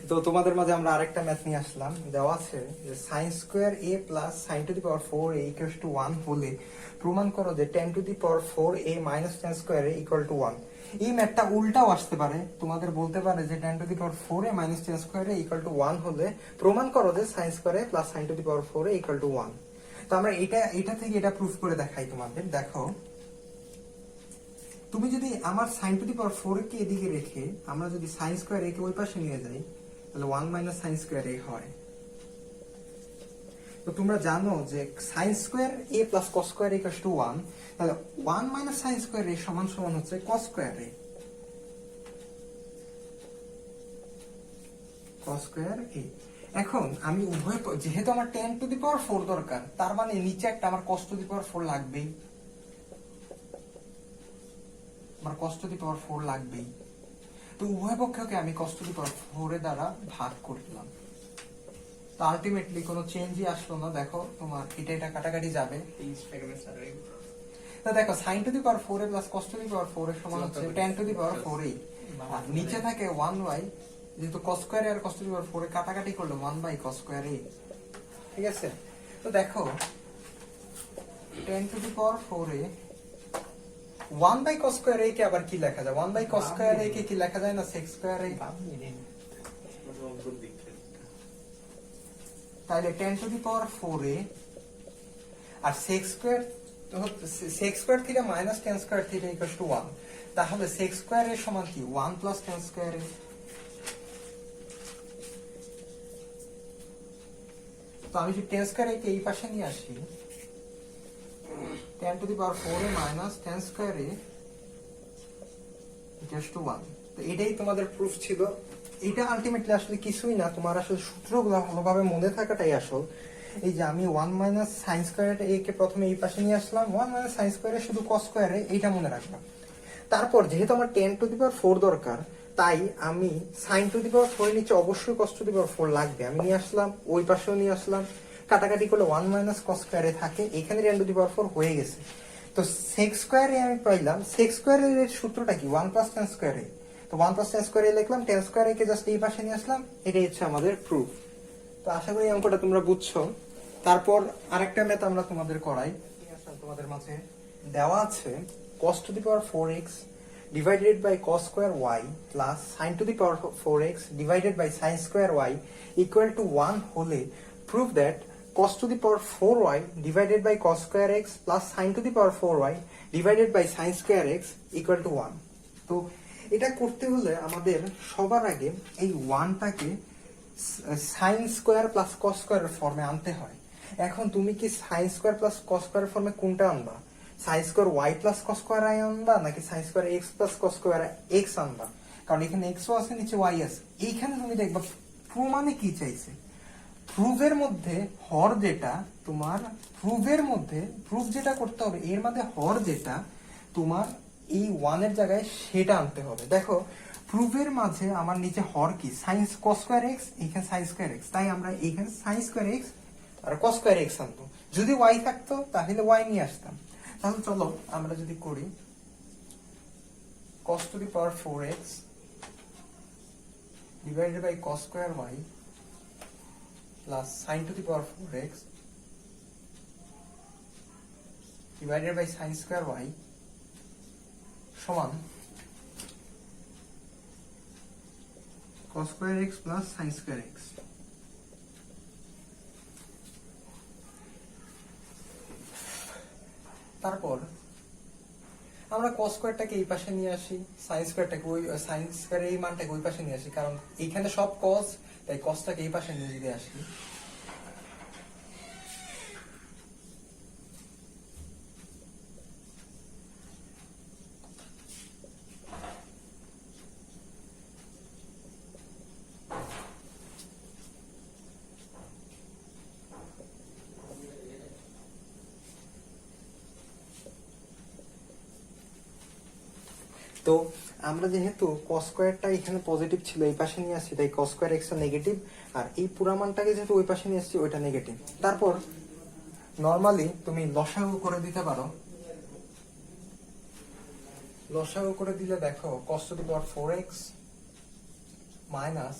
তো তোমাদের মাঝে আমরা আরেকটা ম্যাথ নিয়ে আসলাম। দেওয়া আছে যে sine square A plus sign to the power 4a equals to 1 হলে প্রমাণ করো যে 10 to the power 4a minus 10 square A equal to 1। এই ম্যাথটা উল্টাও আসতে পারে, তোমাদের বলতে পারে যে 10 to the power 4a minus 10 square A equal to 1 হলে প্রমাণ করো যে sine square A plus sign to the power 4a equal to 1। তো আমরা এটা থেকে এটা প্রুফ করে দেখাই তোমাদের। দেখো, তুমি যদি আমার সাইন টু দি পাওয়ার 4 কে এদিকে রেখে আমরা যদি সাইন স্কোয়ার এ কে ওই পাশে নিয়ে যাই, তাহলে 1 মাইনাস সাইন স্কোয়ার এ হয়। তো তোমরা জানো যে sine square A plus cos square equal to 1, তাহলে 1 মাইনাস সাইন স্কোয়ার এ সমান সমান হচ্ছে কস স্কোয়ার এ। কস স্কোয়ার এ। এখন আমি উভয় যেহেতু আমার 10 টু দি পাওয়ার 4 দরকার, তার মানে নিচে একটা আমার কস টু দি পাওয়ার 4 লাগবেই। আমার কস টু দি পাওয়ার 4 লাগবেই। তো উভয় পক্ষকে আমি কস টু দি পাওয়ার 4 এর দ্বারা ভাগ করলাম। তো আলটিমেটলি কোনো চেঞ্জই আসলো না। দেখো তোমার এটা কাটাকাটি যাবে। তো দেখো সাইন টু দি পাওয়ার 4 এ plus cos to the power 4 এর সমান হচ্ছে 10 টু দি পাওয়ার 4a। আর নিচে থাকে 1/, যেহেতু কস square R cos to the power 4 এ কাটাকাটি করলে 1/cos স্কয়ার a। ঠিক আছে? তো দেখো 10 to the power 4a 1/cos square a কে আবার কি লেখা যায়? 1/cos স্কয়ার a কে কি লেখা যায় না sec স্কয়ার a? তাহলে 10 টু দি পাওয়ার 4a আর sec স্কয়ার, তো sec স্কয়ার থেকে মাইনাস 10 স্কয়ার থেকে ইকুয়াল টু 1। তাহলে sec স্কয়ার এর সমান কি 1 প্লাস 10 স্কয়ার a। তো আমি যদি 10 স্কয়ার a কে এই পাশে নিয়ে আসি, 10 to the power 4a minus 10 square a equal to 1। তো এটাই তোমাদের প্রুফ ছিল। এটা আলটিমেটলি আসলে কিছুই না, তোমার আসলে সূত্রগুলো ভালোভাবে মনে থাকাটাই আসল। এই যে আমি 1 মাইনাস সাইন স্কয়ার এ কে প্রথমে এই পাশে নিয়ে আসলাম, 1 মাইনাস সাইন স্কয়ার এ শুধু কস স্কয়ার এ, এইটা মনে রাখলাম। তারপর যেহেতু আমার 10 টু দি পাওয়ার 4 দরকার, তাই আমি সাইন টু দি পাওয়ার 4 এর নিচে অবশ্যই কস টু দি পাওয়ার 4 লাগবে। আমি নিয়ে আসলাম, ওই পাশেও নিয়ে আসলাম, কাটাকাটি করলে 1 মাইনাস কস স্কয়ার এ থাকে, এখানে 10 টু দি পাওয়ার 4 হয়ে গেছে। তো সেক স্কয়ার এ আমি পাইলাম, সেক স্কয়ার এর সূত্রটা কি 1 প্লাস 10 স্কয়ার এ। তো 1 প্লাস 10 স্কয়ার এ লিখলাম, 10 স্কয়ার এ কে জাস্ট এই পাশে নিয়ে আসলাম, এটাই হচ্ছে আমাদের প্রুফ। তো আশা করি অঙ্কটা তোমরা বুঝছো। তারপর আরেকটা ম্যাথ আমরা তোমাদের করাই। তোমাদের মাঝে দেওয়া আছে cos two the power 4x divided by cos square y plus sin to the power 4x divided by sin square y equal to 1 হলে prove that cos to the power 4y divided by cos square x plus sin to the power 4y divided by sin square x equal to 1। তো এটা করতে হলে আমাদের সবার আগে এই 1টাকে sin square plus cos square এর ফর্মে আনতে হয়। এখন তুমি কি sin square plus cos square এর ফর্মে কোনটা আনবা? sin square y plus cos square y আনবা নাকি sin square x plus cos square x আনবা? কারণ এখানে x ও আছে, নিচে y আছে। এইখানে তুমি দেখবা প্রমাণে কি চাইছে। প্রুফের মধ্যে হর যেটা তোমার, প্রুফ যেটা করতে হবে এর মধ্যে হর যেটা তোমার এই 1 এর জায়গায় সেটা আনতে হবে। দেখো প্রুফের মাঝে আমার নিচে হর কি sin cos square x, এখানে sin square x, তাই আমরা এখানে sin square x আর cos square x আনবো। যদি y থাকতো তাহলে y নিয়ে আসতাম। তাহলে চলো আমরা যদি করি cos to the power 4x divided by cos square y plus sin to the power 4x divided by sin square y সমান cos square x plus sin square x। তারপর আমরা cos স্কয়ারটাকে এই পাশে নিয়ে আসি, sin স্কয়ারটাকে ওই sin স্কয়ারের এই মানটাকে ওই পাশে নিয়ে আসি, কারণ এইখানে সব cos, তাই cosটাকে এই পাশে নিয়ে দিয়ে আসি। তো আমরা যেহেতু cos স্কয়ারটা এখানে পজিটিভ ছিল, এই পাশে নিয়ে আসছি, তাই cos স্কয়ার x টা নেগেটিভ, আর এই পুরো মানটাকে যেহেতু ওই পাশে নিয়ে আসছি ওইটা নেগেটিভ। তারপর নরমালি তুমি লসাগু করে দিতে পারো। লসাগু করে দিলে দেখো cos to the power 4x minus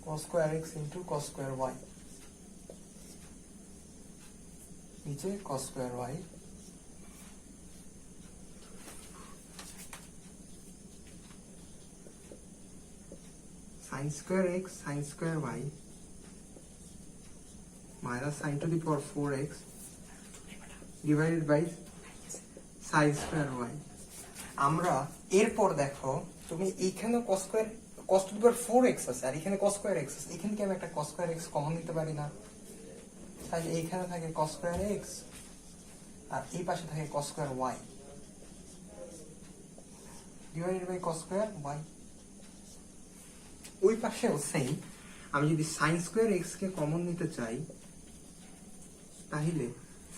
cos square x into cos square y, নিচে cos square y, sin square x sin square y minus sin to the power 4x divided by sin square y. আমরা এরপর দেখো তুমি এইখানে cos square cos to the power 4x আছে আর এখানে cos square x আছে, এখানে কি আমি একটা cos square x কমন নিতে পারি না? তাহলে এইখানে থাকে cos square x আর এই পাশে থাকে cos square y divided by cos square y. ওই পাশেও সেম, আমি যদি sin square x কে কমন নিতে চাই তাহলে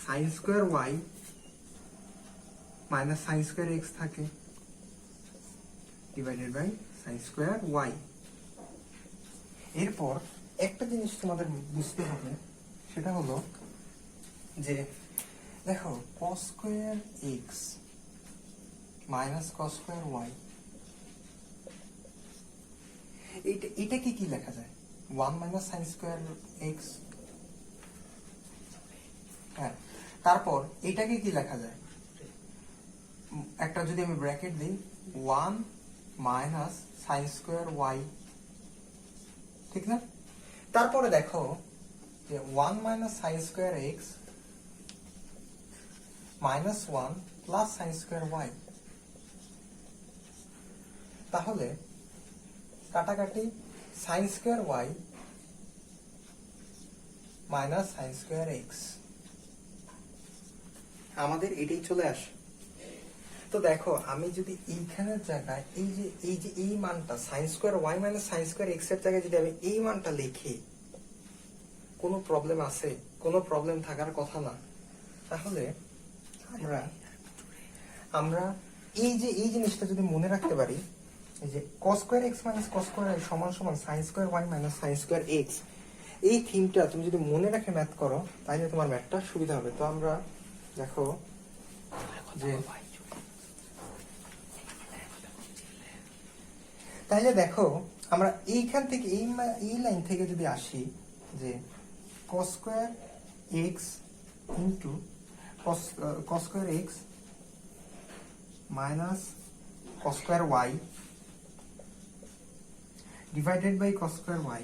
sin square y minus sin square x থাকে divided by sin square y. এরপর একটা জিনিস তোমাদের বুঝতে হবে, সেটা হলো যে দেখো cos square x minus cos square y, এটাকে কি লেখা যায়? 1 মাইনাস sin square x। হ্যাঁ, তারপর এটাকে কি লেখা যায়? একটা যদি আমি ব্র্যাকেট দিই 1 মাইনাস sin square y, ঠিক না? তারপরে দেখো যে 1 minus sin square x minus 1 plus sin square y, তাহলে কাটাকাটি sin square y minus sin square x, আমাদের এটাই চলে আসে। তো দেখো আমি যদি এইখানের জায়গায় এই মানটা sin square y minus sin square x এর জায়গায় যদি আমি এই মানটা লিখি, কোনো প্রবলেম আছে? কোনো প্রবলেম থাকার কথা না। তাহলে আমরা এই জিনিসটা যদি মনে রাখতে পারি, এই যে cos square x minus cos square y সমান সমান sin square y minus sin square x, এই থিমটা তুমি যদি মনে রেখে ম্যাথ করো তাহলে তোমার ম্যাথটা সুবিধা হবে। তো আমরা দেখো যে তাহলে দেখো আমরা এইখান থেকে এই লাইন থেকে যদি আসি যে cos square x into cos square x minus cos square y divided by cos square y,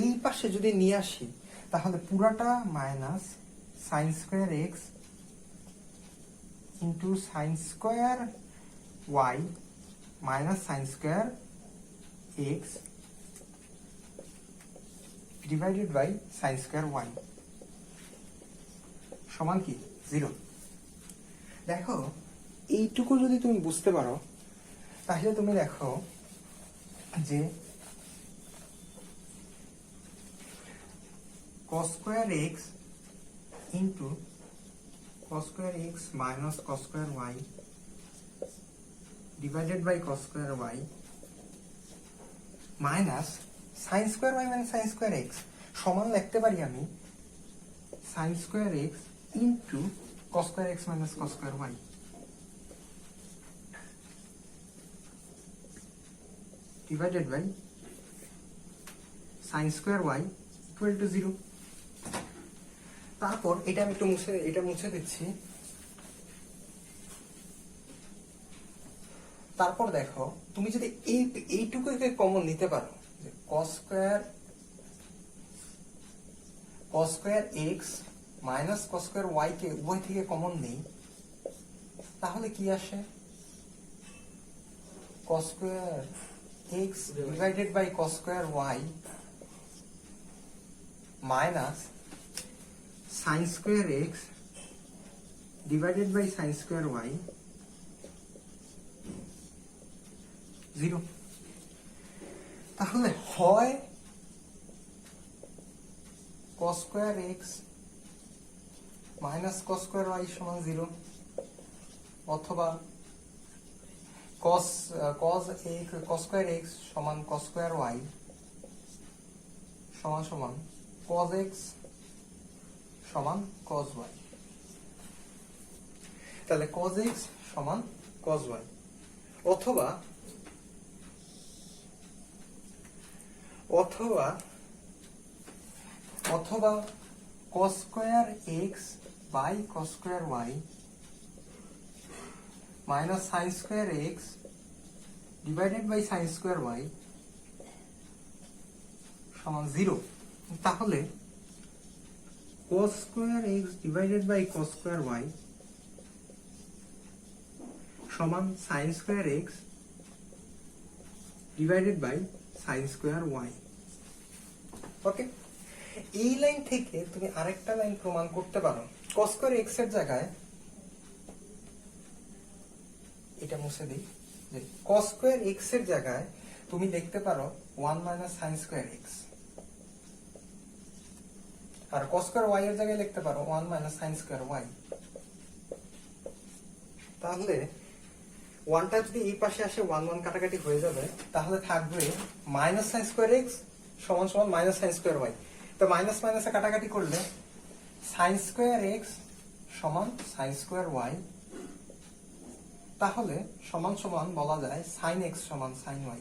এই পাশে যদি নিয়ে আসি তাহলে পুরাটা minus sin square x into sin square y minus sin square x divided by sin square y সমান কি 0। দেখো এইটুকু যদি তুমি বুঝতে পারো তাহলে তুমি দেখো যে cos square x into cos square x minus cos square y divided by cos square y minus sin square y minus sin square x সমান লিখতে পারি আমি sin square x into cos square x minus cos square y divided by sin square y equal to 0। তারপর এটা আমি একটু মুছে দিচ্ছি। তারপর দেখো তুমি যদি এইটুকুকে কমন নিতে পারো যে cos square x minus cos square y কে উভয় থেকে কমন নেই, তাহলে কি আসে? cos square x divided by cos square y minus sin square x divided by sin square y 0। তাহলে হয় cos square x minus cos square y সমান 0, অথবা cos square x সমান cos square y সমান সমান cos x সমান cos y। তাহলে cos x সমান cos y, অথবা অথবা অথবা cos square x by cos square y minus sin square x divided by sin square y সমান 0। তাহলে cos square x divided by cos square y সমান sin square x divided by sin square y। Okay, এই line থেকে তুমি আরেকটা line প্রমাণ করতে পারো। cos স্কয়ার x এর জায়গায় এটা মুছে দিই, যে cos স্কয়ার x এর জায়গায় তুমি দেখতে পারো 1 মাইনাস sin স্কয়ার x, আর cos স্কয়ার y এর জায়গায় লিখতে পারো 1 মাইনাস sin স্কয়ার y। তাহলে 1টা যদি এই পাশে আসে 1 1 কাটাকাটি হয়ে যাবে, তাহলে থাকবে মাইনাস sin স্কয়ার x সমান সমান মাইনাস sin স্কয়ার y। তো মাইনাস মাইনাসে কাটাকাটি করলে sin স্কয়ার x সমান sin স্কয়ার y, তাহলে সমান সমান বলা যায় sin x সমান sin y।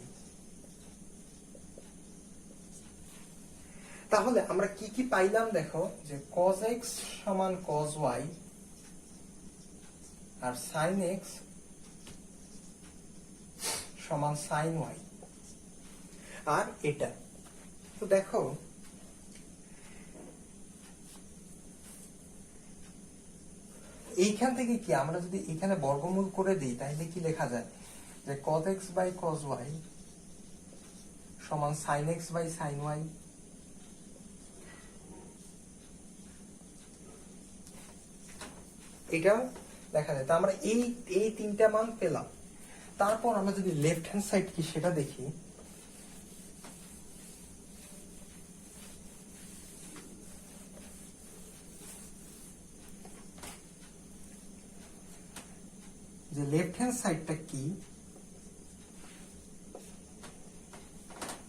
তাহলে আমরা কি কি পাইলাম দেখো, যে cos x সমান cos y আর sin x সমান sin y, আর এটা তো দেখো এইখান থেকে কি আমরা যদি এখানে বর্গমূল করে দিই তাহলে কি লেখা যায়, যে cos x by cos y সমান sin x বাই sin y। এটা দেখা যায়। তো আমরা এই তিনটা মান পেলাম। তারপর আমরা যদি লেফট হ্যান্ড সাইড কি সেটা দেখি, যে লেফট হ্যান্ড সাইডটা কি,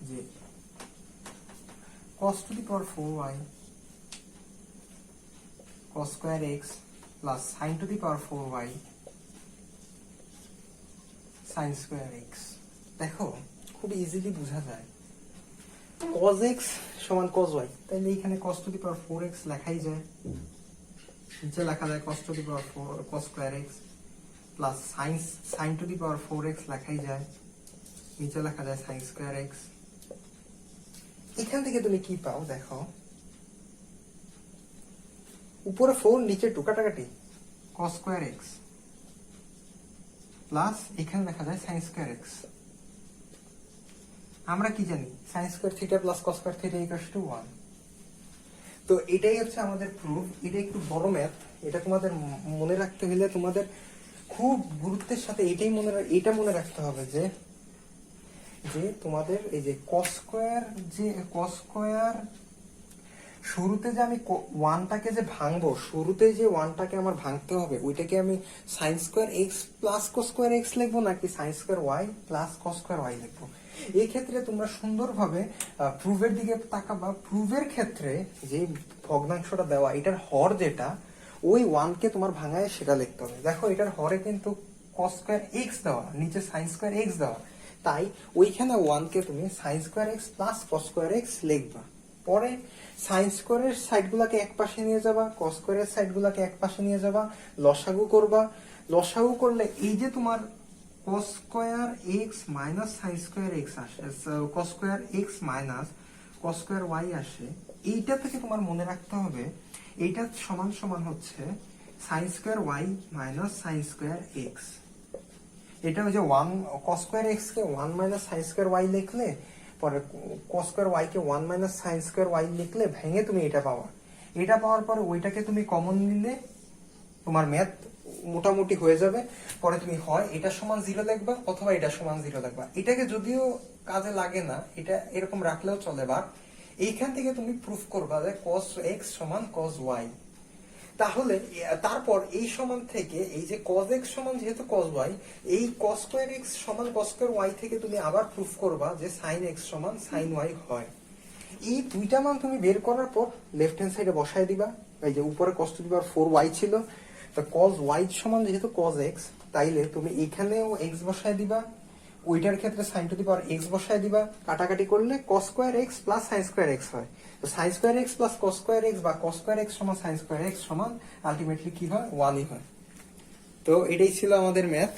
যে cos two the power 4y cos square x plus sin two the power 4y sin square x। দেখো খুব ইজিলি বোঝা যায় cos x সমান cos y, তাহলে এখানে cos two the power 4x লেখাই যায়, নিচে লেখা যায় cos two the power 4 cos square x plus sin two the power 4x লেখাই যায়, নিচে লেখা যায় sin স্কয়ার x। এখান থেকে তুমি কি পাও দেখো, উপরে 4 নিচে 2 কাটাকাটি cos স্কয়ার x প্লাস এখানে লেখা যায় sin স্কয়ার x। আমরা কি জানি sin square theta plus cos square theta equal to 1। তো এটাই হচ্ছে আমাদের প্রুফ। এটা একটু বড় ম্যাথ, এটা তোমাদের মনে রাখতে হলে তোমাদের খুব গুরুত্বের সাথে এটা মনে রাখতে হবে, যে তোমাদের এই যে cos স্কয়ার শুরুতে যে আমি 1টাকে যে ভাঙবো, শুরুতে যে 1টাকে আমার ভাঙতে হবে, ওইটাকে আমি sin square x plus cos square x লিখবো নাকি sin square y plus cos square y লিখবো। এই ক্ষেত্রে তোমরা সুন্দরভাবে প্রুফের দিকে তাকাবা। প্রুফের ক্ষেত্রে যে ভগ্নাংশটা দেওয়া, এটার হর যেটা, ওই 1কে তোমার ভাঙায় সেটা লিখতে হবে। দেখো এটার হরে কিন্তু cos স্কয়ার x দেওয়া, নিচে sin স্কয়ার x দেওয়া, তাই ওইখানে 1কে তুমি sin square x plus cos square x লিখবা। পরে sin স্কয়ারের সাইডগুলোকে এক পাশে নিয়ে যাবা, cos স্কয়ারের সাইডগুলোকে এক পাশে নিয়ে যাবা, লসাগু করবা। লসাগু করলে এই যে তোমার cos square x minus sin square x আসে, cos square x minus cos square y আসে। এইটা থেকে তোমার মনে রাখতে হবে এইটা সমান সমান হচ্ছে sin square y minus sin square x। এটা হচ্ছে 1 cos স্কয়ার x কে 1 মাইনাস sin স্কয়ার y লিখলে, পরে cos স্কয়ার y কে 1 মাইনাস sin স্কয়ার y লিখলে ভেঙে তুমি এটা পাওয়া। এটা পাওয়ার পরে ওইটাকে তুমি কমন নিলে তোমার ম্যাথ মোটামুটি হয়ে যাবে। পরে তুমি হয় এটা সমান 0 লিখবা অথবা এটা সমান 0 লিখবা। এটাকে যদিও কাজে লাগে না, এটা এরকম রাখলেও চলে। বা এইখান থেকে তুমি প্রুফ করবা যে cos x সমান cos y। তাহলে তারপর এই সমান থেকে এই যে cos x সমান যেহেতু cos y, এই cos স্কয়ার x সমান cos স্কয়ার y থেকে তুমি আবার প্রুফ করবা যে sin x সমান sin y হয়। এই দুইটা মান তুমি বের করার পর লেফট হ্যান্ড সাইডে বসায় দিবা। এই যে উপরে cos two the power 4y ছিল, তো cos y সমান যেহেতু cos x, তাইলে তুমি এখানেও x বসায় দিবা, ওইটার ক্ষেত্রে sine to the power x বসায় দিবা, কাটাকাটি করলে cos square x plus sine square x হয়। তো sine square x plus cos square x বা কস স্কোয়ার এক্স সমান সাইন স্কোয়ার এক্স সমান আলটিমেটলি কি হয়, 1ই হয়। তো এটাই ছিল আমাদের ম্যাথ।